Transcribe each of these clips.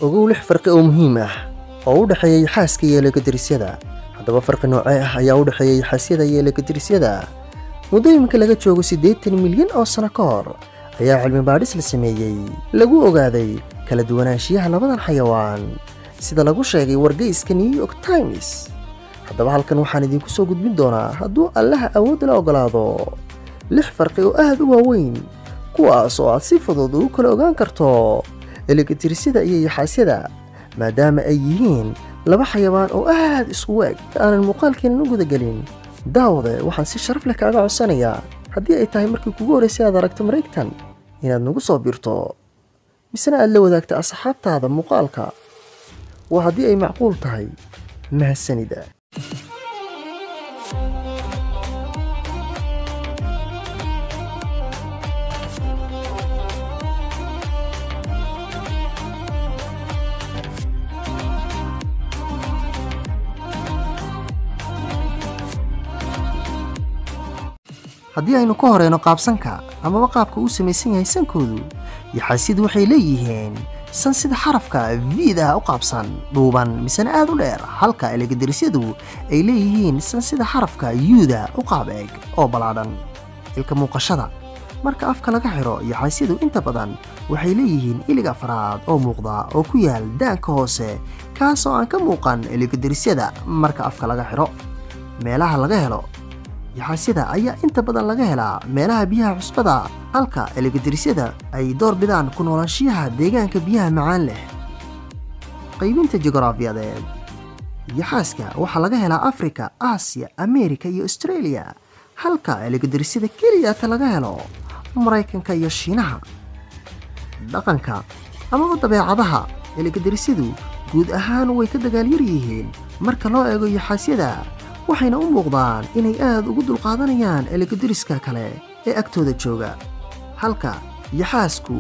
ogow lix farqi oo muhiim ah oo u dhaxeeya xaaska iyo lekadirisyada. Haddaba farqi noocee ah ayaa u dhaxeeya xaasyada iyo lekadirisyada? Muddooyinka laga joogo 80 milyan oo sano ka hor ayaa cilmi baadhis la sameeyey lagu ogaaday kala duwanaanshiyaha labadan xayawaan sida lagu sheegay wargeyska New York Times. haddaba halkan waxaan idinku soo gudbin doonaa hadduu Allaha awood la ogolaado lix farqi oo aad u waaweyn kuwaas oo aad si fudud u kala ogaan karto lekadirisyada iyo xaasyada maadaama ay yihiin laba xayawaan oo aad isku eg. aanan muuqaalkeena u guda gelin daawade waxaan si sharaf leh kaaga codsanayaa haddii ay tahay markii kugu horeysay aad aragto mareegtan inaad nagu soo biirto misna aad la wadaagto asxaabtaada muuqaalka waa haddii ay macquul tahay. mahadsanida. haddii aynu ka horeyno qaabsanka amaba qaabka uu samaysan yahay sankoodu yaxaasidu waxay leeyihiin san sida xarafka V-da u qaabsan dhuuban misana aad u dheer halka lekadirisyadu ay leeyihiin san sida xarafka U-da u qaab eg oo balaadhan. ilka muuqashada marka afka laga xiro yaxaasidu inta badan waxay leeyihiin ilig afraad oo muuqda oo ku yaal daanka hoose kaas oo aan ka muuqan lekadirisyada marka afka laga xiro. meelaha laga helo yaxaasida ayaa inta badan laga helaa meelaha biyaha cusbada halka lekadirisyada ay door bidaan ku noolaanshiyaha deegaanka biyaha macaan leh. qaybinta juqraafiyadeed yaxaaska waxaa laga helaa Afrika, Aasiya, Ameerika iyo Australia halka lekadirisyada keliya laga helo Mareykanka iyo Shiinaha. dhaqanka ama dabeecadaha lekadirisyadu guud ahaan way ka dagaal yar yihiin marka loo eego yaxaasyada waxayna u muuqdaan inay aad ugu dulqaadanayaan lekadiriska kale ee agtooda jooga halka yaxaasku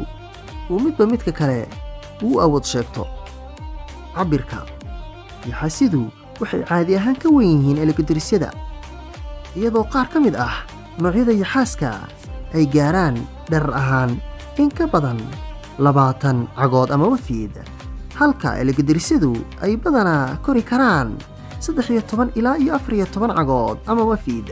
uu midba midka kale uu awood sheegto. cabirka yaxaasidu waxay caadi ahaan ka weyn yihiin lekadirisyada iyadoo qaar ka mid ah noocyada yaxaaska ay gaaraan dherer ahaan in ka badan 20 cagood ama wafiid halka lekadirisyadu ay badanaa kori karaan 13 ilaa 14 cagood ama wafiid.